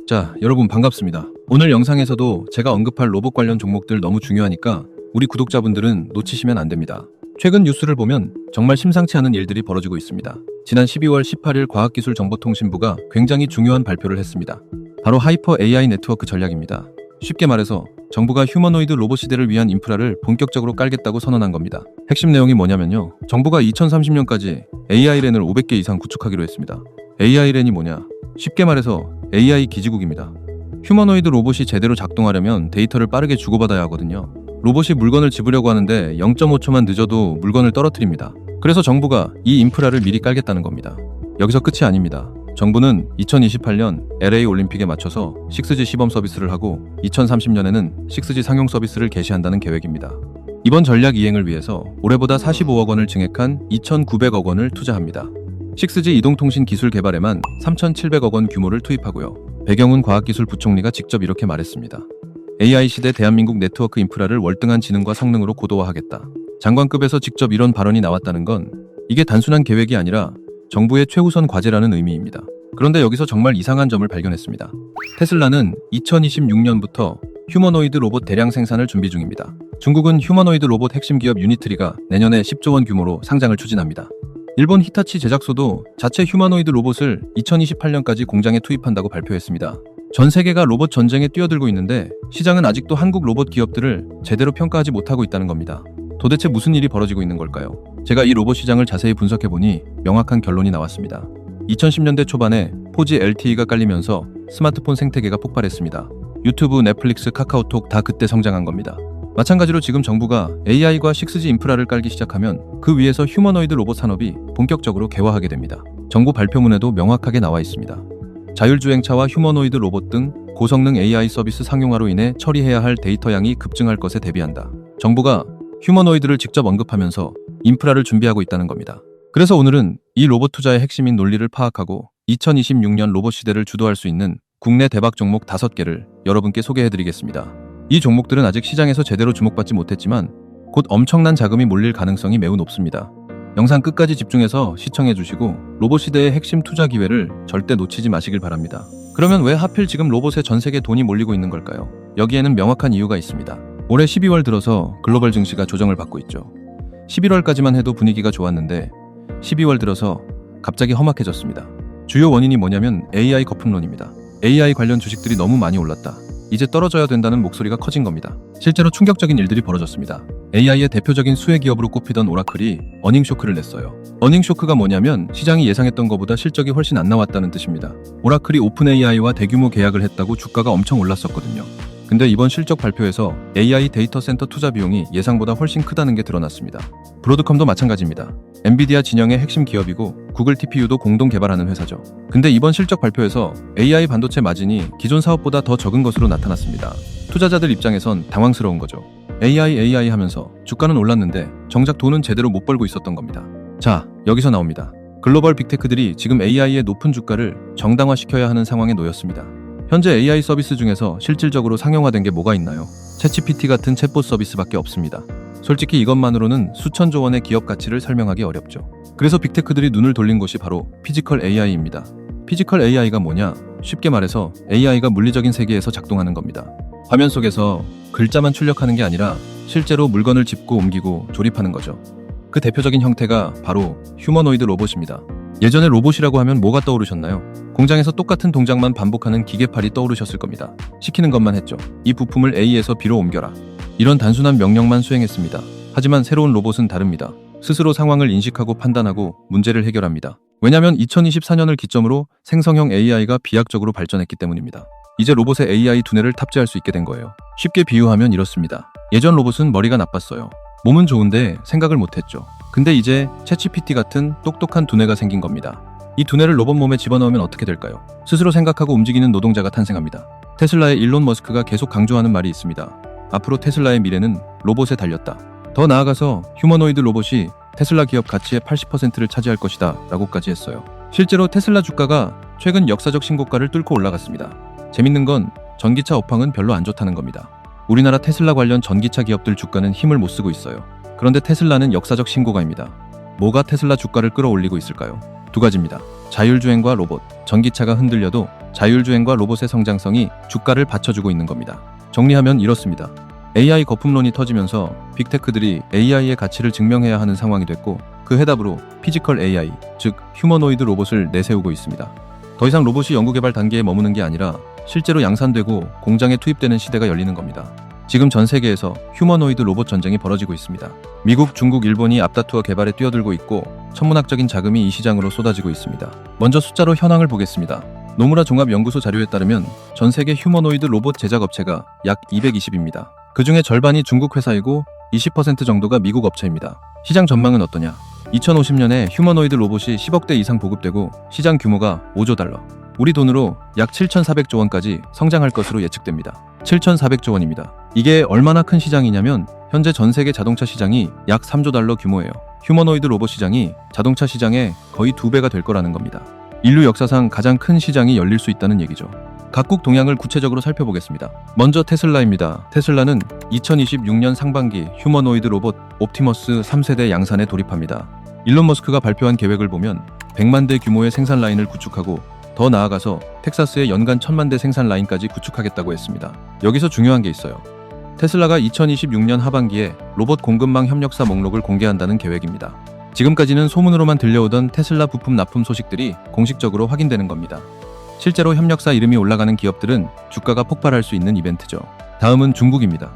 자, 여러분 반갑습니다. 오늘 영상에서도 제가 언급할 로봇 관련 종목들 너무 중요하니까 우리 구독자분들은 놓치시면 안 됩니다. 최근 뉴스를 보면 정말 심상치 않은 일들이 벌어지고 있습니다. 지난 12월 18일 과학기술정보통신부가 굉장히 중요한 발표를 했습니다. 바로 하이퍼 AI 네트워크 전략입니다. 쉽게 말해서 정부가 휴머노이드 로봇 시대를 위한 인프라를 본격적으로 깔겠다고 선언한 겁니다. 핵심 내용이 뭐냐면요. 정부가 2030년까지 AI랜을 500개 이상 구축하기로 했습니다. AI랜이 뭐냐? 쉽게 말해서 AI 기지국입니다. 휴머노이드 로봇이 제대로 작동하려면 데이터를 빠르게 주고받아야 하거든요. 로봇이 물건을 집으려고 하는데 0.5초만 늦어도 물건을 떨어뜨립니다. 그래서 정부가 이 인프라를 미리 깔겠다는 겁니다. 여기서 끝이 아닙니다. 정부는 2028년 LA 올림픽에 맞춰서 6G 시범 서비스를 하고 2030년에는 6G 상용 서비스를 개시한다는 계획입니다. 이번 전략 이행을 위해서 올해보다 45억 원을 증액한 2,900억 원을 투자합니다. 6G 이동통신 기술 개발에만 3,700억 원 규모를 투입하고요. 배경훈 과학기술부총리가 직접 이렇게 말했습니다. AI 시대 대한민국 네트워크 인프라를 월등한 지능과 성능으로 고도화하겠다. 장관급에서 직접 이런 발언이 나왔다는 건 이게 단순한 계획이 아니라 정부의 최우선 과제라는 의미입니다. 그런데 여기서 정말 이상한 점을 발견했습니다. 테슬라는 2026년부터 휴머노이드 로봇 대량 생산을 준비 중입니다. 중국은 휴머노이드 로봇 핵심 기업 유니트리가 내년에 10조 원 규모로 상장을 추진합니다. 일본 히타치 제작소도 자체 휴머노이드 로봇을 2028년까지 공장에 투입한다고 발표했습니다. 전 세계가 로봇 전쟁에 뛰어들고 있는데 시장은 아직도 한국 로봇 기업들을 제대로 평가하지 못하고 있다는 겁니다. 도대체 무슨 일이 벌어지고 있는 걸까요? 제가 이 로봇 시장을 자세히 분석해보니 명확한 결론이 나왔습니다. 2010년대 초반에 4G LTE가 깔리면서 스마트폰 생태계가 폭발했습니다. 유튜브, 넷플릭스, 카카오톡 다 그때 성장한 겁니다. 마찬가지로 지금 정부가 AI과 6G 인프라를 깔기 시작하면 그 위에서 휴머노이드 로봇 산업이 본격적으로 개화하게 됩니다. 정부 발표문에도 명확하게 나와 있습니다. 자율주행차와 휴머노이드 로봇 등 고성능 AI 서비스 상용화로 인해 처리해야 할 데이터 양이 급증할 것에 대비한다. 정부가 휴머노이드를 직접 언급하면서 인프라를 준비하고 있다는 겁니다. 그래서 오늘은 이 로봇 투자의 핵심인 논리를 파악하고 2026년 로봇 시대를 주도할 수 있는 국내 대박 종목 5개를 여러분께 소개해드리겠습니다. 이 종목들은 아직 시장에서 제대로 주목받지 못했지만 곧 엄청난 자금이 몰릴 가능성이 매우 높습니다. 영상 끝까지 집중해서 시청해주시고 로봇 시대의 핵심 투자 기회를 절대 놓치지 마시길 바랍니다. 그러면 왜 하필 지금 로봇에 전 세계 돈이 몰리고 있는 걸까요? 여기에는 명확한 이유가 있습니다. 올해 12월 들어서 글로벌 증시가 조정을 받고 있죠. 11월까지만 해도 분위기가 좋았는데 12월 들어서 갑자기 험악해졌습니다. 주요 원인이 뭐냐면 AI 거품론입니다. AI 관련 주식들이 너무 많이 올랐다. 이제 떨어져야 된다는 목소리가 커진 겁니다. 실제로 충격적인 일들이 벌어졌습니다. AI의 대표적인 수혜 기업으로 꼽히던 오라클이 어닝 쇼크를 냈어요. 어닝 쇼크가 뭐냐면 시장이 예상했던 것보다 실적이 훨씬 안 나왔다는 뜻입니다. 오라클이 오픈 AI와 대규모 계약을 했다고 주가가 엄청 올랐었거든요. 근데 이번 실적 발표에서 AI 데이터 센터 투자 비용이 예상보다 훨씬 크다는 게 드러났습니다. 브로드컴도 마찬가지입니다. 엔비디아 진영의 핵심 기업이고 구글 TPU도 공동 개발하는 회사죠. 근데 이번 실적 발표에서 AI 반도체 마진이 기존 사업보다 더 적은 것으로 나타났습니다. 투자자들 입장에선 당황스러운 거죠. AI 하면서 주가는 올랐는데 정작 돈은 제대로 못 벌고 있었던 겁니다. 자, 여기서 나옵니다. 글로벌 빅테크들이 지금 AI의 높은 주가를 정당화시켜야 하는 상황에 놓였습니다. 현재 AI 서비스 중에서 실질적으로 상용화된 게 뭐가 있나요? 챗GPT 같은 챗봇 서비스밖에 없습니다. 솔직히 이것만으로는 수천조 원의 기업 가치를 설명하기 어렵죠. 그래서 빅테크들이 눈을 돌린 곳이 바로 피지컬 AI입니다. 피지컬 AI가 뭐냐? 쉽게 말해서 AI가 물리적인 세계에서 작동하는 겁니다. 화면 속에서 글자만 출력하는 게 아니라 실제로 물건을 짚고 옮기고 조립하는 거죠. 그 대표적인 형태가 바로 휴머노이드 로봇입니다. 예전에 로봇이라고 하면 뭐가 떠오르셨나요? 공장에서 똑같은 동작만 반복하는 기계팔이 떠오르셨을 겁니다. 시키는 것만 했죠. 이 부품을 A에서 B로 옮겨라. 이런 단순한 명령만 수행했습니다. 하지만 새로운 로봇은 다릅니다. 스스로 상황을 인식하고 판단하고 문제를 해결합니다. 왜냐하면 2024년을 기점으로 생성형 AI가 비약적으로 발전했기 때문입니다. 이제 로봇에 AI 두뇌를 탑재할 수 있게 된 거예요. 쉽게 비유하면 이렇습니다. 예전 로봇은 머리가 나빴어요. 몸은 좋은데 생각을 못했죠. 근데 이제 챗GPT 같은 똑똑한 두뇌가 생긴 겁니다. 이 두뇌를 로봇 몸에 집어넣으면 어떻게 될까요? 스스로 생각하고 움직이는 노동자가 탄생합니다. 테슬라의 일론 머스크가 계속 강조하는 말이 있습니다. 앞으로 테슬라의 미래는 로봇에 달렸다. 더 나아가서 휴머노이드 로봇이 테슬라 기업 가치의 80%를 차지할 것이다 라고까지 했어요. 실제로 테슬라 주가가 최근 역사적 신고가를 뚫고 올라갔습니다. 재밌는 건 전기차 업황은 별로 안 좋다는 겁니다. 우리나라 테슬라 관련 전기차 기업들 주가는 힘을 못 쓰고 있어요. 그런데 테슬라는 역사적 신고가입니다. 뭐가 테슬라 주가를 끌어올리고 있을까요? 두 가지입니다. 자율주행과 로봇, 전기차가 흔들려도 자율주행과 로봇의 성장성이 주가를 받쳐주고 있는 겁니다. 정리하면 이렇습니다. AI 거품론이 터지면서 빅테크들이 AI의 가치를 증명해야 하는 상황이 됐고, 그 해답으로 피지컬 AI, 즉 휴머노이드 로봇을 내세우고 있습니다. 더 이상 로봇이 연구개발 단계에 머무는 게 아니라 실제로 양산되고 공장에 투입되는 시대가 열리는 겁니다. 지금 전 세계에서 휴머노이드 로봇 전쟁이 벌어지고 있습니다. 미국, 중국, 일본이 앞다투어 개발에 뛰어들고 있고 천문학적인 자금이 이 시장으로 쏟아지고 있습니다. 먼저 숫자로 현황을 보겠습니다. 노무라 종합연구소 자료에 따르면 전 세계 휴머노이드 로봇 제작 업체가 약 220입니다. 그 중에 절반이 중국 회사이고 20% 정도가 미국 업체입니다. 시장 전망은 어떠냐? 2050년에 휴머노이드 로봇이 10억대 이상 보급되고 시장 규모가 5조 달러, 우리 돈으로 약 7,400조 원까지 성장할 것으로 예측됩니다. 7,400조 원입니다. 이게 얼마나 큰 시장이냐면 현재 전 세계 자동차 시장이 약 3조 달러 규모예요. 휴머노이드 로봇 시장이 자동차 시장의 거의 2배가 될 거라는 겁니다. 인류 역사상 가장 큰 시장이 열릴 수 있다는 얘기죠. 각국 동향을 구체적으로 살펴보겠습니다. 먼저 테슬라입니다. 테슬라는 2026년 상반기 휴머노이드 로봇 옵티머스 3세대 양산에 돌입합니다. 일론 머스크가 발표한 계획을 보면 100만 대 규모의 생산 라인을 구축하고 더 나아가서 텍사스의 연간 1000만 대 생산 라인까지 구축하겠다고 했습니다. 여기서 중요한 게 있어요. 테슬라가 2026년 하반기에 로봇 공급망 협력사 목록을 공개한다는 계획입니다. 지금까지는 소문으로만 들려오던 테슬라 부품 납품 소식들이 공식적으로 확인되는 겁니다. 실제로 협력사 이름이 올라가는 기업들은 주가가 폭발할 수 있는 이벤트죠. 다음은 중국입니다.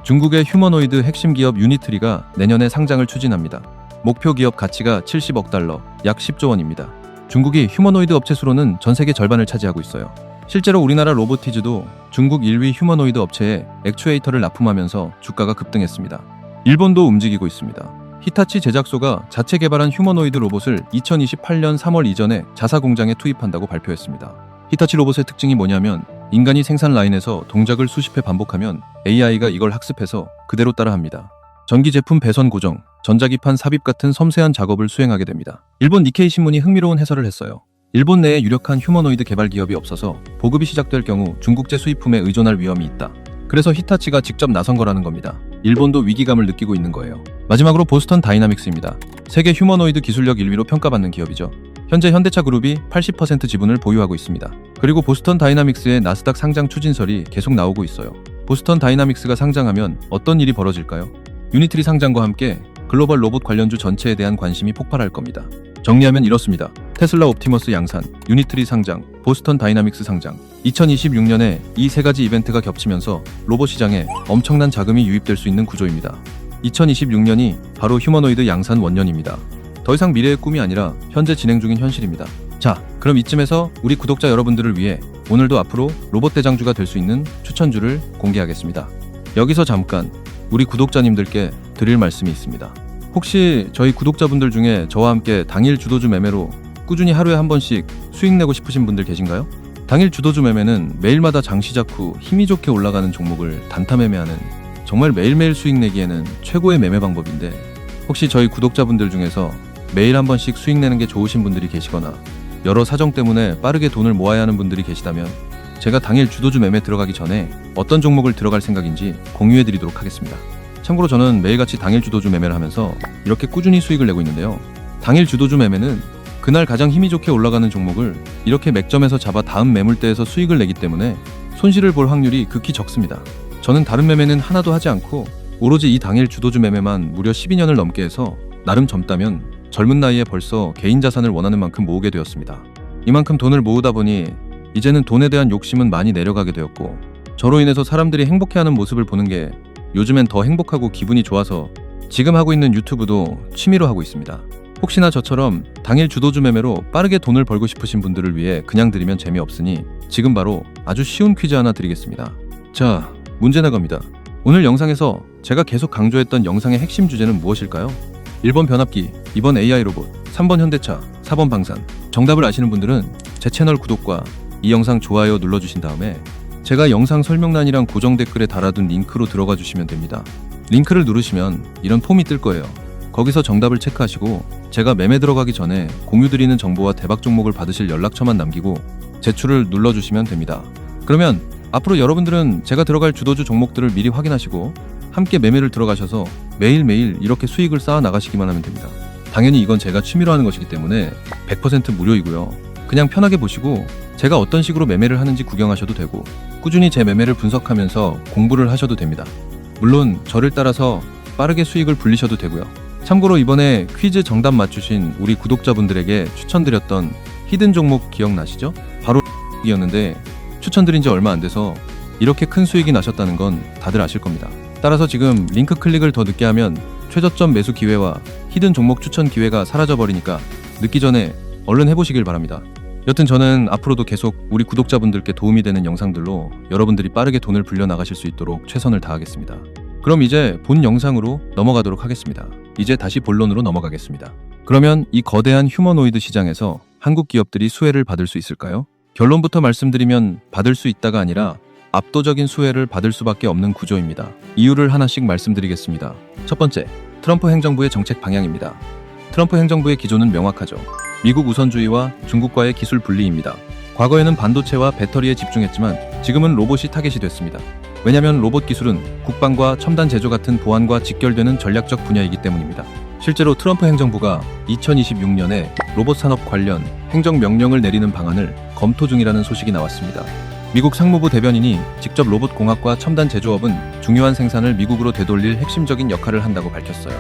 중국의 휴머노이드 핵심 기업 유니트리가 내년에 상장을 추진합니다. 목표 기업 가치가 70억 달러, 약 10조 원입니다. 중국이 휴머노이드 업체 수로는 전 세계 절반을 차지하고 있어요. 실제로 우리나라 로보티즈도 중국 1위 휴머노이드 업체에 액추에이터를 납품하면서 주가가 급등했습니다. 일본도 움직이고 있습니다. 히타치 제작소가 자체 개발한 휴머노이드 로봇을 2028년 3월 이전에 자사 공장에 투입한다고 발표했습니다. 히타치 로봇의 특징이 뭐냐면 인간이 생산 라인에서 동작을 수십 회 반복하면 AI가 이걸 학습해서 그대로 따라합니다. 전기 제품 배선 고정, 전자기판 삽입 같은 섬세한 작업을 수행하게 됩니다. 일본 니케이 신문이 흥미로운 해설을 했어요. 일본 내에 유력한 휴머노이드 개발 기업이 없어서 보급이 시작될 경우 중국제 수입품에 의존할 위험이 있다. 그래서 히타치가 직접 나선 거라는 겁니다. 일본도 위기감을 느끼고 있는 거예요. 마지막으로 보스턴 다이나믹스입니다. 세계 휴머노이드 기술력 1위로 평가받는 기업이죠. 현재 현대차 그룹이 80% 지분을 보유하고 있습니다. 그리고 보스턴 다이나믹스의 나스닥 상장 추진설이 계속 나오고 있어요. 보스턴 다이나믹스가 상장하면 어떤 일이 벌어질까요? 유니트리 상장과 함께 글로벌 로봇 관련주 전체에 대한 관심이 폭발할 겁니다. 정리하면 이렇습니다. 테슬라 옵티머스 양산, 유니트리 상장, 보스턴 다이나믹스 상장. 2026년에 이 세 가지 이벤트가 겹치면서 로봇 시장에 엄청난 자금이 유입될 수 있는 구조입니다. 2026년이 바로 휴머노이드 양산 원년입니다. 더 이상 미래의 꿈이 아니라 현재 진행 중인 현실입니다. 자, 그럼 이쯤에서 우리 구독자 여러분들을 위해 오늘도 앞으로 로봇 대장주가 될 수 있는 추천주를 공개하겠습니다. 여기서 잠깐 우리 구독자님들께 드릴 말씀이 있습니다. 혹시 저희 구독자분들 중에 저와 함께 당일 주도주 매매로 꾸준히 하루에 한 번씩 수익 내고 싶으신 분들 계신가요? 당일 주도주 매매는 매일마다 장 시작 후 힘이 좋게 올라가는 종목을 단타 매매하는 정말 매일매일 수익 내기에는 최고의 매매 방법인데, 혹시 저희 구독자분들 중에서 매일 한 번씩 수익 내는 게 좋으신 분들이 계시거나 여러 사정 때문에 빠르게 돈을 모아야 하는 분들이 계시다면 제가 당일 주도주 매매 들어가기 전에 어떤 종목을 들어갈 생각인지 공유해 드리도록 하겠습니다. 참고로 저는 매일같이 당일 주도주 매매를 하면서 이렇게 꾸준히 수익을 내고 있는데요. 당일 주도주 매매는 그날 가장 힘이 좋게 올라가는 종목을 이렇게 맥점에서 잡아 다음 매물대에서 수익을 내기 때문에 손실을 볼 확률이 극히 적습니다. 저는 다른 매매는 하나도 하지 않고 오로지 이 당일 주도주 매매만 무려 12년을 넘게 해서 나름 젊다면 젊은 나이에 벌써 개인 자산을 원하는 만큼 모으게 되었습니다. 이만큼 돈을 모으다 보니 이제는 돈에 대한 욕심은 많이 내려가게 되었고, 저로 인해서 사람들이 행복해하는 모습을 보는 게 요즘엔 더 행복하고 기분이 좋아서 지금 하고 있는 유튜브도 취미로 하고 있습니다. 혹시나 저처럼 당일 주도주 매매로 빠르게 돈을 벌고 싶으신 분들을 위해 그냥 드리면 재미없으니 지금 바로 아주 쉬운 퀴즈 하나 드리겠습니다. 자, 문제 나갑니다. 오늘 영상에서 제가 계속 강조했던 영상의 핵심 주제는 무엇일까요? 1번 변압기, 2번 AI 로봇, 3번 현대차, 4번 방산. 정답을 아시는 분들은 제 채널 구독과 이 영상 좋아요 눌러주신 다음에 제가 영상 설명란이랑 고정 댓글에 달아둔 링크로 들어가 주시면 됩니다. 링크를 누르시면 이런 폼이 뜰 거예요. 거기서 정답을 체크하시고 제가 매매 들어가기 전에 공유드리는 정보와 대박 종목을 받으실 연락처만 남기고 제출을 눌러주시면 됩니다. 그러면 앞으로 여러분들은 제가 들어갈 주도주 종목들을 미리 확인하시고 함께 매매를 들어가셔서 매일매일 이렇게 수익을 쌓아 나가시기만 하면 됩니다. 당연히 이건 제가 취미로 하는 것이기 때문에 100% 무료이고요. 그냥 편하게 보시고 제가 어떤 식으로 매매를 하는지 구경하셔도 되고 꾸준히 제 매매를 분석하면서 공부를 하셔도 됩니다. 물론 저를 따라서 빠르게 수익을 불리셔도 되고요. 참고로 이번에 퀴즈 정답 맞추신 우리 구독자분들에게 추천드렸던 히든 종목 기억나시죠? 바로 이었는데 추천드린 지 얼마 안 돼서 이렇게 큰 수익이 나셨다는 건 다들 아실 겁니다. 따라서 지금 링크 클릭을 더 늦게 하면 최저점 매수 기회와 히든 종목 추천 기회가 사라져버리니까 늦기 전에 얼른 해보시길 바랍니다. 여튼 저는 앞으로도 계속 우리 구독자분들께 도움이 되는 영상들로 여러분들이 빠르게 돈을 불려나가실 수 있도록 최선을 다하겠습니다. 그럼 이제 본 영상으로 넘어가도록 하겠습니다. 이제 다시 본론으로 넘어가겠습니다. 그러면 이 거대한 휴머노이드 시장에서 한국 기업들이 수혜를 받을 수 있을까요? 결론부터 말씀드리면 받을 수 있다가 아니라 압도적인 수혜를 받을 수밖에 없는 구조입니다. 이유를 하나씩 말씀드리겠습니다. 첫 번째, 트럼프 행정부의 정책 방향입니다. 트럼프 행정부의 기조는 명확하죠. 미국 우선주의와 중국과의 기술 분리입니다. 과거에는 반도체와 배터리에 집중했지만 지금은 로봇이 타겟이 됐습니다. 왜냐하면 로봇 기술은 국방과 첨단 제조 같은 보안과 직결되는 전략적 분야이기 때문입니다. 실제로 트럼프 행정부가 2026년에 로봇 산업 관련 행정명령을 내리는 방안을 검토 중이라는 소식이 나왔습니다. 미국 상무부 대변인이 직접 로봇 공학과 첨단 제조업은 중요한 생산을 미국으로 되돌릴 핵심적인 역할을 한다고 밝혔어요.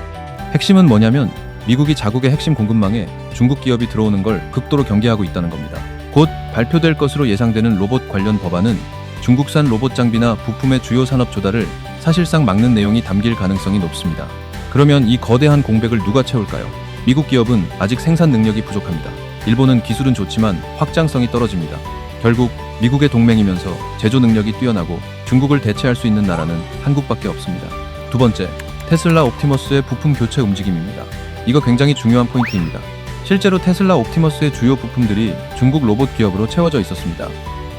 핵심은 뭐냐면 미국이 자국의 핵심 공급망에 중국 기업이 들어오는 걸 극도로 경계하고 있다는 겁니다. 곧 발표될 것으로 예상되는 로봇 관련 법안은 중국산 로봇 장비나 부품의 주요 산업 조달을 사실상 막는 내용이 담길 가능성이 높습니다. 그러면 이 거대한 공백을 누가 채울까요? 미국 기업은 아직 생산 능력이 부족합니다. 일본은 기술은 좋지만 확장성이 떨어집니다. 결국 미국의 동맹이면서 제조 능력이 뛰어나고 중국을 대체할 수 있는 나라는 한국밖에 없습니다. 두 번째, 테슬라 옵티머스의 부품 교체 움직임입니다. 이거 굉장히 중요한 포인트입니다. 실제로 테슬라 옵티머스의 주요 부품들이 중국 로봇 기업으로 채워져 있었습니다.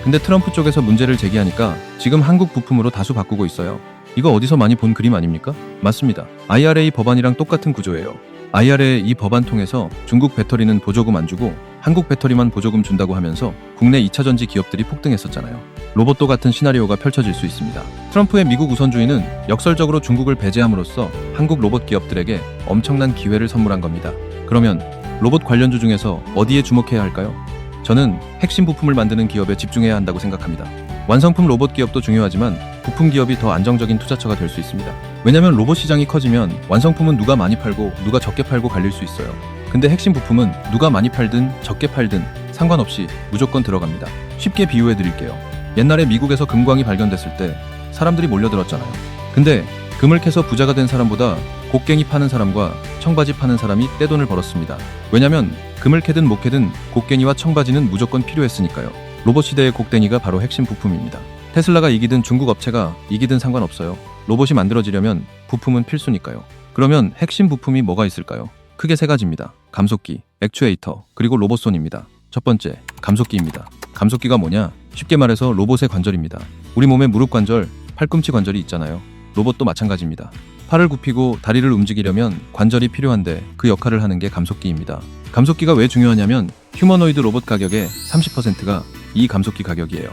근데 트럼프 쪽에서 문제를 제기하니까 지금 한국 부품으로 다수 바꾸고 있어요. 이거 어디서 많이 본 그림 아닙니까? 맞습니다. IRA 법안이랑 똑같은 구조예요. IRA 이 법안 통해서 중국 배터리는 보조금 안 주고 한국 배터리만 보조금 준다고 하면서 국내 2차전지 기업들이 폭등했었잖아요. 로봇도 같은 시나리오가 펼쳐질 수 있습니다. 트럼프의 미국 우선주의는 역설적으로 중국을 배제함으로써 한국 로봇 기업들에게 엄청난 기회를 선물한 겁니다. 그러면 로봇 관련주 중에서 어디에 주목해야 할까요? 저는 핵심 부품을 만드는 기업에 집중해야 한다고 생각합니다. 완성품 로봇 기업도 중요하지만 부품 기업이 더 안정적인 투자처가 될 수 있습니다. 왜냐면 로봇 시장이 커지면 완성품은 누가 많이 팔고 누가 적게 팔고 갈릴 수 있어요. 근데 핵심 부품은 누가 많이 팔든 적게 팔든 상관없이 무조건 들어갑니다. 쉽게 비유해 드릴게요. 옛날에 미국에서 금광이 발견됐을 때 사람들이 몰려들었잖아요. 근데 금을 캐서 부자가 된 사람보다 곡괭이 파는 사람과 청바지 파는 사람이 떼돈을 벌었습니다. 왜냐면 금을 캐든 못 캐든 곡괭이와 청바지는 무조건 필요했으니까요. 로봇 시대의 곡괭이가 바로 핵심 부품입니다. 테슬라가 이기든 중국 업체가 이기든 상관없어요. 로봇이 만들어지려면 부품은 필수니까요. 그러면 핵심 부품이 뭐가 있을까요? 크게 세 가지입니다. 감속기, 액추에이터, 그리고 로봇손입니다. 첫 번째, 감속기입니다. 감속기가 뭐냐? 쉽게 말해서 로봇의 관절입니다. 우리 몸에 무릎 관절, 팔꿈치 관절이 있잖아요. 로봇도 마찬가지입니다. 팔을 굽히고 다리를 움직이려면 관절이 필요한데 그 역할을 하는 게 감속기입니다. 감속기가 왜 중요하냐면 휴머노이드 로봇 가격의 30%가 이 감속기 가격이에요.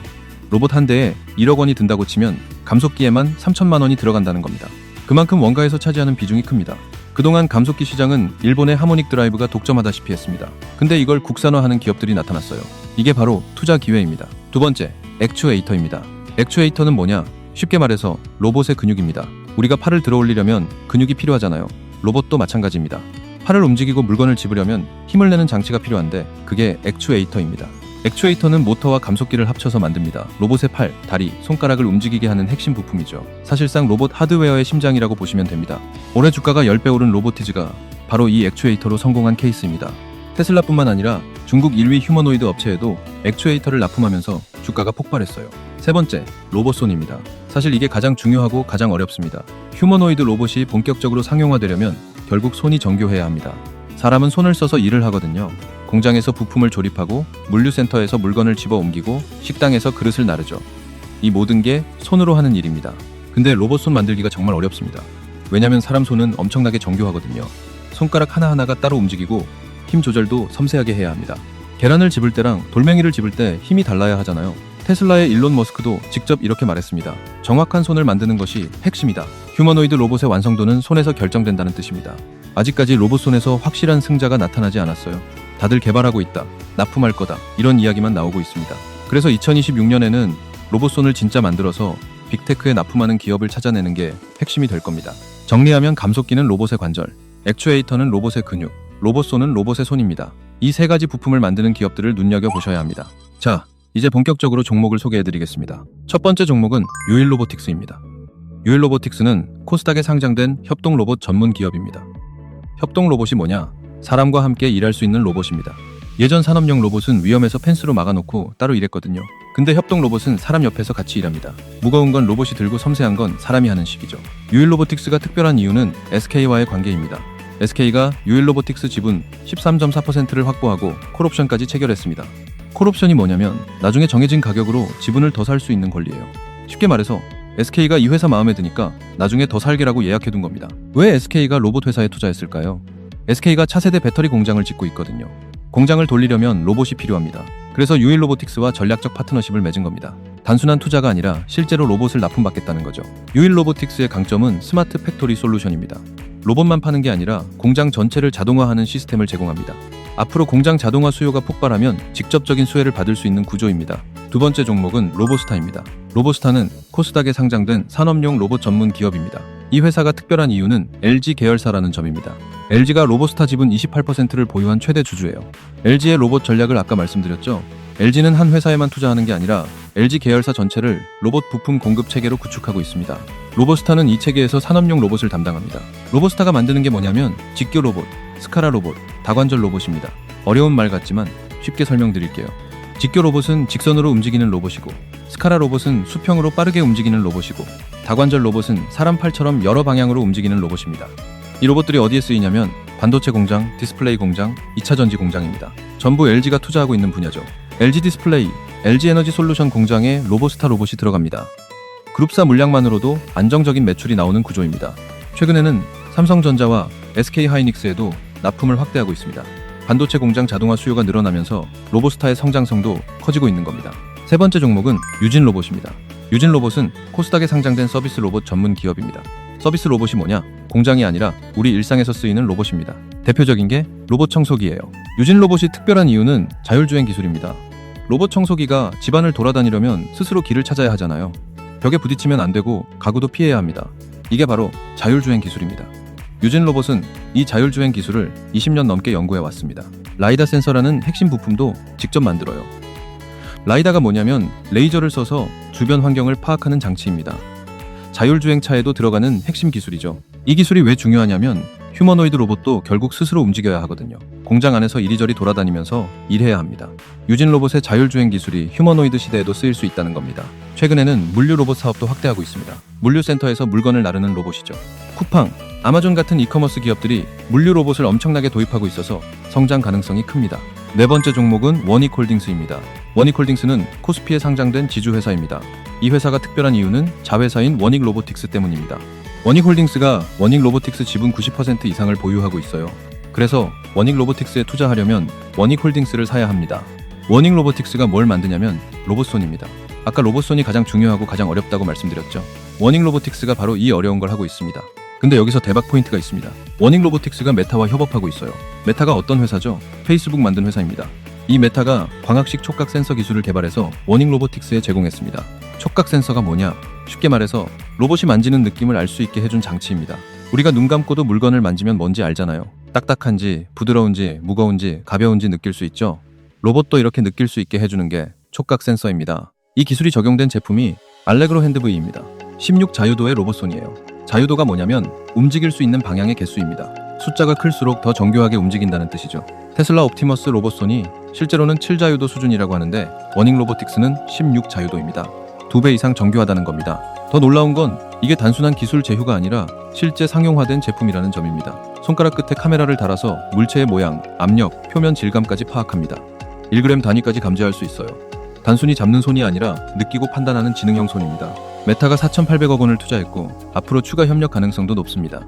로봇 한 대에 1억 원이 든다고 치면 감속기에만 3천만 원이 들어간다는 겁니다. 그만큼 원가에서 차지하는 비중이 큽니다. 그동안 감속기 시장은 일본의 하모닉 드라이브가 독점하다시피 했습니다. 근데 이걸 국산화하는 기업들이 나타났어요. 이게 바로 투자 기회입니다. 두 번째, 액추에이터입니다. 액추에이터는 뭐냐? 쉽게 말해서 로봇의 근육입니다. 우리가 팔을 들어 올리려면 근육이 필요하잖아요. 로봇도 마찬가지입니다. 팔을 움직이고 물건을 집으려면 힘을 내는 장치가 필요한데 그게 액추에이터입니다. 액추에이터는 모터와 감속기를 합쳐서 만듭니다. 로봇의 팔, 다리, 손가락을 움직이게 하는 핵심 부품이죠. 사실상 로봇 하드웨어의 심장이라고 보시면 됩니다. 올해 주가가 10배 오른 로보티즈가 바로 이 액추에이터로 성공한 케이스입니다. 테슬라뿐만 아니라 중국 1위 휴머노이드 업체에도 액추에이터를 납품하면서 주가가 폭발했어요. 세 번째, 로봇손입니다. 사실 이게 가장 중요하고 가장 어렵습니다. 휴머노이드 로봇이 본격적으로 상용화되려면 결국 손이 정교해야 합니다. 사람은 손을 써서 일을 하거든요. 공장에서 부품을 조립하고 물류센터에서 물건을 집어 옮기고 식당에서 그릇을 나르죠. 이 모든 게 손으로 하는 일입니다. 근데 로봇손 만들기가 정말 어렵습니다. 왜냐면 사람 손은 엄청나게 정교하거든요. 손가락 하나하나가 따로 움직이고 힘 조절도 섬세하게 해야 합니다. 계란을 집을 때랑 돌멩이를 집을 때 힘이 달라야 하잖아요. 테슬라의 일론 머스크도 직접 이렇게 말했습니다. 정확한 손을 만드는 것이 핵심이다. 휴머노이드 로봇의 완성도는 손에서 결정된다는 뜻입니다. 아직까지 로봇손에서 확실한 승자가 나타나지 않았어요. 다들 개발하고 있다, 납품할 거다, 이런 이야기만 나오고 있습니다. 그래서 2026년에는 로봇손을 진짜 만들어서 빅테크에 납품하는 기업을 찾아내는 게 핵심이 될 겁니다. 정리하면 감속기는 로봇의 관절, 액추에이터는 로봇의 근육, 로봇손은 로봇의 손입니다. 이 세 가지 부품을 만드는 기업들을 눈여겨보셔야 합니다. 자, 이제 본격적으로 종목을 소개해드리겠습니다. 첫 번째 종목은 유일로보틱스입니다. 유일로보틱스는 코스닥에 상장된 협동로봇 전문 기업입니다. 협동로봇이 뭐냐? 사람과 함께 일할 수 있는 로봇입니다. 예전 산업용 로봇은 위험해서 펜스로 막아놓고 따로 일했거든요. 근데 협동로봇은 사람 옆에서 같이 일합니다. 무거운 건 로봇이 들고 섬세한 건 사람이 하는 식이죠. 유일로보틱스가 특별한 이유는 SK와의 관계입니다. SK가 유일로보틱스 지분 13.4%를 확보하고 콜옵션까지 체결했습니다. 콜옵션이 뭐냐면 나중에 정해진 가격으로 지분을 더 살 수 있는 권리예요. 쉽게 말해서 SK가 이 회사 마음에 드니까 나중에 더 살게라고 예약해둔 겁니다. 왜 SK가 로봇 회사에 투자했을까요? SK가 차세대 배터리 공장을 짓고 있거든요. 공장을 돌리려면 로봇이 필요합니다. 그래서 유일로보틱스와 전략적 파트너십을 맺은 겁니다. 단순한 투자가 아니라 실제로 로봇을 납품받겠다는 거죠. 유일로보틱스의 강점은 스마트 팩토리 솔루션입니다. 로봇만 파는 게 아니라 공장 전체를 자동화하는 시스템을 제공합니다. 앞으로 공장 자동화 수요가 폭발하면 직접적인 수혜를 받을 수 있는 구조입니다. 두 번째 종목은 로보스타입니다. 로보스타는 코스닥에 상장된 산업용 로봇 전문 기업입니다. 이 회사가 특별한 이유는 LG 계열사라는 점입니다. LG가 로보스타 지분 28%를 보유한 최대 주주예요. LG의 로봇 전략을 아까 말씀드렸죠. LG는 한 회사에만 투자하는 게 아니라 LG 계열사 전체를 로봇 부품 공급 체계로 구축하고 있습니다. 로보스타는 이 체계에서 산업용 로봇을 담당합니다. 로보스타가 만드는 게 뭐냐면 직교 로봇, 스카라 로봇, 다관절 로봇입니다. 어려운 말 같지만 쉽게 설명드릴게요. 직교 로봇은 직선으로 움직이는 로봇이고, 스카라 로봇은 수평으로 빠르게 움직이는 로봇이고, 다관절 로봇은 사람 팔처럼 여러 방향으로 움직이는 로봇입니다. 이 로봇들이 어디에 쓰이냐면 반도체 공장, 디스플레이 공장, 2차 전지 공장입니다. 전부 LG가 투자하고 있는 분야죠. LG 디스플레이, LG 에너지 솔루션 공장에 로보스타 로봇이 들어갑니다. 그룹사 물량만으로도 안정적인 매출이 나오는 구조입니다. 최근에는 삼성전자와 SK하이닉스에도 납품을 확대하고 있습니다. 반도체 공장 자동화 수요가 늘어나면서 로보스타의 성장성도 커지고 있는 겁니다. 세 번째 종목은 유진로봇입니다. 유진로봇은 코스닥에 상장된 서비스 로봇 전문 기업입니다. 서비스 로봇이 뭐냐? 공장이 아니라 우리 일상에서 쓰이는 로봇입니다. 대표적인 게 로봇 청소기예요. 유진로봇이 특별한 이유는 자율주행 기술입니다. 로봇 청소기가 집안을 돌아다니려면 스스로 길을 찾아야 하잖아요. 벽에 부딪히면 안 되고 가구도 피해야 합니다. 이게 바로 자율주행 기술입니다. 유진로봇은 이 자율주행 기술을 20년 넘게 연구해 왔습니다. 라이다 센서라는 핵심 부품도 직접 만들어요. 라이다가 뭐냐면 레이저를 써서 주변 환경을 파악하는 장치입니다. 자율주행차에도 들어가는 핵심 기술이죠. 이 기술이 왜 중요하냐면 휴머노이드 로봇도 결국 스스로 움직여야 하거든요. 공장 안에서 이리저리 돌아다니면서 일해야 합니다. 유진 로봇의 자율주행 기술이 휴머노이드 시대에도 쓰일 수 있다는 겁니다. 최근에는 물류 로봇 사업도 확대하고 있습니다. 물류센터에서 물건을 나르는 로봇이죠. 쿠팡, 아마존 같은 이커머스 기업들이 물류 로봇을 엄청나게 도입하고 있어서 성장 가능성이 큽니다. 네 번째 종목은 원익홀딩스입니다. 원익홀딩스는 코스피에 상장된 지주회사입니다. 이 회사가 특별한 이유는 자회사인 원익로보틱스 때문입니다. 원익홀딩스가 원익로보틱스 지분 90% 이상을 보유하고 있어요. 그래서 원익로보틱스에 투자하려면 원익홀딩스를 사야 합니다. 원익로보틱스가 뭘 만드냐면 로봇손입니다. 아까 로봇손이 가장 중요하고 가장 어렵다고 말씀드렸죠. 원익로보틱스가 바로 이 어려운 걸 하고 있습니다. 근데 여기서 대박 포인트가 있습니다. 원익로보틱스가 메타와 협업하고 있어요. 메타가 어떤 회사죠? 페이스북 만든 회사입니다. 이 메타가 광학식 촉각 센서 기술을 개발해서 원익로보틱스에 제공했습니다. 촉각 센서가 뭐냐? 쉽게 말해서 로봇이 만지는 느낌을 알 수 있게 해준 장치입니다. 우리가 눈 감고도 물건을 만지면 뭔지 알잖아요. 딱딱한지, 부드러운지, 무거운지, 가벼운지 느낄 수 있죠? 로봇도 이렇게 느낄 수 있게 해주는 게 촉각 센서입니다. 이 기술이 적용된 제품이 알레그로 핸드V입니다. 16 자유도의 로봇손이에요. 자유도가 뭐냐면 움직일 수 있는 방향의 개수입니다. 숫자가 클수록 더 정교하게 움직인다는 뜻이죠. 테슬라 옵티머스 로봇손이 실제로는 7자유도 수준이라고 하는데 원익로보틱스는 16 자유도입니다. 2배 이상 정교하다는 겁니다. 더 놀라운 건 이게 단순한 기술 제휴가 아니라 실제 상용화된 제품이라는 점입니다. 손가락 끝에 카메라를 달아서 물체의 모양, 압력, 표면 질감까지 파악합니다. 1g 단위까지 감지할 수 있어요. 단순히 잡는 손이 아니라 느끼고 판단하는 지능형 손입니다. 메타가 4,800억 원을 투자했고 앞으로 추가 협력 가능성도 높습니다.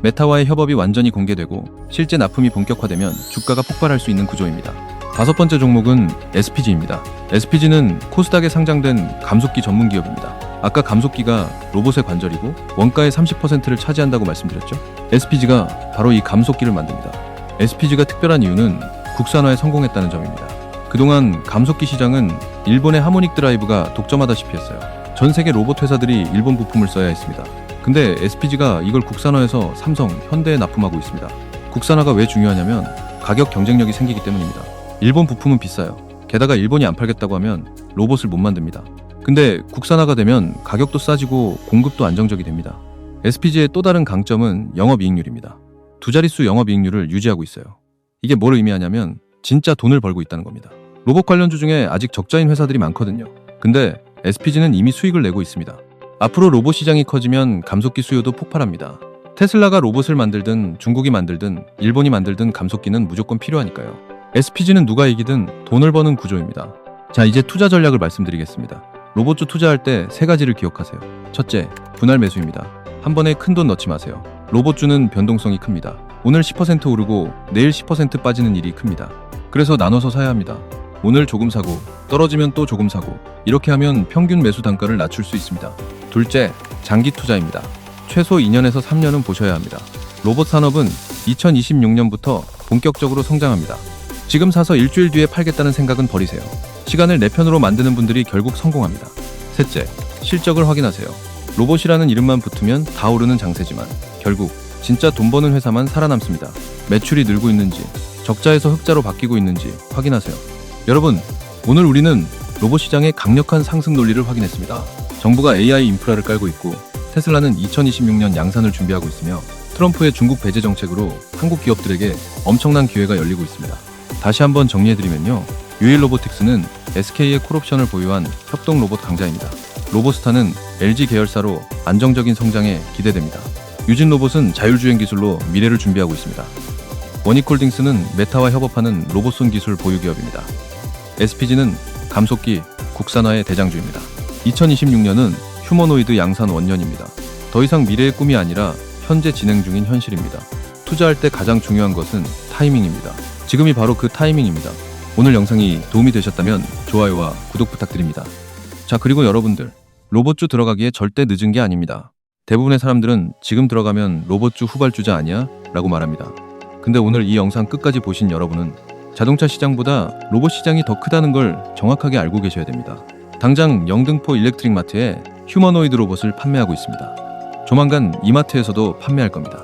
메타와의 협업이 완전히 공개되고 실제 납품이 본격화되면 주가가 폭발할 수 있는 구조입니다. 다섯 번째 종목은 SPG입니다. SPG는 코스닥에 상장된 감속기 전문 기업입니다. 아까 감속기가 로봇의 관절이고 원가의 30%를 차지한다고 말씀드렸죠. SPG가 바로 이 감속기를 만듭니다. SPG가 특별한 이유는 국산화에 성공했다는 점입니다. 그동안 감속기 시장은 일본의 하모닉 드라이브가 독점하다시피 했어요. 전 세계 로봇 회사들이 일본 부품을 써야 했습니다. 근데 SPG가 이걸 국산화해서 삼성, 현대에 납품하고 있습니다. 국산화가 왜 중요하냐면 가격 경쟁력이 생기기 때문입니다. 일본 부품은 비싸요. 게다가 일본이 안 팔겠다고 하면 로봇을 못 만듭니다. 근데 국산화가 되면 가격도 싸지고 공급도 안정적이 됩니다. SPG의 또 다른 강점은 영업이익률입니다. 두 자릿수 영업이익률을 유지하고 있어요. 이게 뭘 의미하냐면 진짜 돈을 벌고 있다는 겁니다. 로봇 관련주 중에 아직 적자인 회사들이 많거든요. 근데 SPG는 이미 수익을 내고 있습니다. 앞으로 로봇 시장이 커지면 감속기 수요도 폭발합니다. 테슬라가 로봇을 만들든 중국이 만들든 일본이 만들든 감속기는 무조건 필요하니까요. SPG는 누가 이기든 돈을 버는 구조입니다. 자, 이제 투자 전략을 말씀드리겠습니다. 로봇주 투자할 때 세 가지를 기억하세요. 첫째, 분할 매수입니다. 한 번에 큰 돈 넣지 마세요. 로봇주는 변동성이 큽니다. 오늘 10% 오르고 내일 10% 빠지는 일이 큽니다. 그래서 나눠서 사야 합니다. 오늘 조금 사고 떨어지면 또 조금 사고 이렇게 하면 평균 매수 단가를 낮출 수 있습니다. 둘째, 장기 투자입니다. 최소 2년에서 3년은 보셔야 합니다. 로봇 산업은 2026년부터 본격적으로 성장합니다. 지금 사서 일주일 뒤에 팔겠다는 생각은 버리세요. 시간을 내 편으로 만드는 분들이 결국 성공합니다. 셋째, 실적을 확인하세요. 로봇이라는 이름만 붙으면 다 오르는 장세지만 결국 진짜 돈 버는 회사만 살아남습니다. 매출이 늘고 있는지, 적자에서 흑자로 바뀌고 있는지 확인하세요. 여러분, 오늘 우리는 로봇 시장의 강력한 상승 논리를 확인했습니다. 정부가 AI 인프라를 깔고 있고 테슬라는 2026년 양산을 준비하고 있으며 트럼프의 중국 배제 정책으로 한국 기업들에게 엄청난 기회가 열리고 있습니다. 다시 한번 정리해드리면요. 유일 로보틱스는 SK의 콜옵션을 보유한 협동 로봇 강자입니다. 로보스타는 LG 계열사로 안정적인 성장에 기대됩니다. 유진 로봇은 자율주행 기술로 미래를 준비하고 있습니다. 원익홀딩스는 메타와 협업하는 로봇손 기술 보유 기업입니다. SPG는 감속기, 국산화의 대장주입니다. 2026년은 휴머노이드 양산 원년입니다. 더 이상 미래의 꿈이 아니라 현재 진행 중인 현실입니다. 투자할 때 가장 중요한 것은 타이밍입니다. 지금이 바로 그 타이밍입니다. 오늘 영상이 도움이 되셨다면 좋아요와 구독 부탁드립니다. 자, 그리고 여러분들, 로봇주 들어가기에 절대 늦은 게 아닙니다. 대부분의 사람들은 지금 들어가면 로봇주 후발주자 아니야? 라고 말합니다. 근데 오늘 이 영상 끝까지 보신 여러분은 자동차 시장보다 로봇 시장이 더 크다는 걸 정확하게 알고 계셔야 됩니다. 당장 영등포 일렉트릭 마트에 휴머노이드 로봇을 판매하고 있습니다. 조만간 이마트에서도 판매할 겁니다.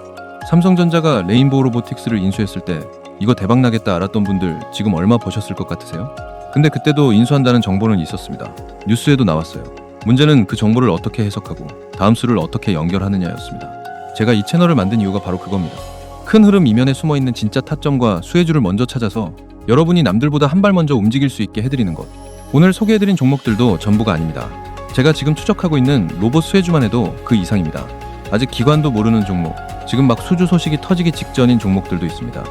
삼성전자가 레인보우 로보틱스를 인수했을 때 이거 대박나겠다 알았던 분들 지금 얼마 버셨을 것 같으세요? 근데 그때도 인수한다는 정보는 있었습니다. 뉴스에도 나왔어요. 문제는 그 정보를 어떻게 해석하고 다음 수를 어떻게 연결하느냐였습니다. 제가 이 채널을 만든 이유가 바로 그겁니다. 큰 흐름 이면에 숨어있는 진짜 타점과 수혜주를 먼저 찾아서 여러분이 남들보다 한 발 먼저 움직일 수 있게 해드리는 것. 오늘 소개해드린 종목들도 전부가 아닙니다. 제가 지금 추적하고 있는 로봇 수혜주만 해도 그 이상입니다. 아직 기관도 모르는 종목, 지금 막 수주 소식이 터지기 직전인 종목들도 있습니다.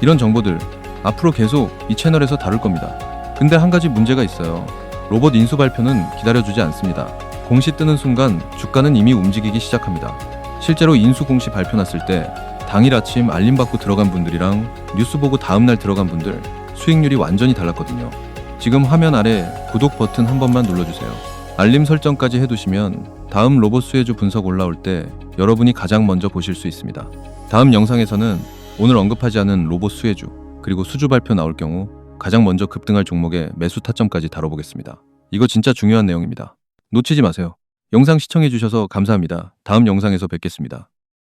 이런 정보들 앞으로 계속 이 채널에서 다룰 겁니다. 근데 한 가지 문제가 있어요. 로봇 인수 발표는 기다려주지 않습니다. 공시 뜨는 순간 주가는 이미 움직이기 시작합니다. 실제로 인수 공시 발표 났을 때 당일 아침 알림 받고 들어간 분들이랑 뉴스 보고 다음날 들어간 분들 수익률이 완전히 달랐거든요. 지금 화면 아래 구독 버튼 한 번만 눌러주세요. 알림 설정까지 해두시면 다음 로봇 수혜주 분석 올라올 때 여러분이 가장 먼저 보실 수 있습니다. 다음 영상에서는 오늘 언급하지 않은 로봇 수혜주 그리고 수주 발표 나올 경우 가장 먼저 급등할 종목의 매수 타점까지 다뤄보겠습니다. 이거 진짜 중요한 내용입니다. 놓치지 마세요. 영상 시청해주셔서 감사합니다. 다음 영상에서 뵙겠습니다.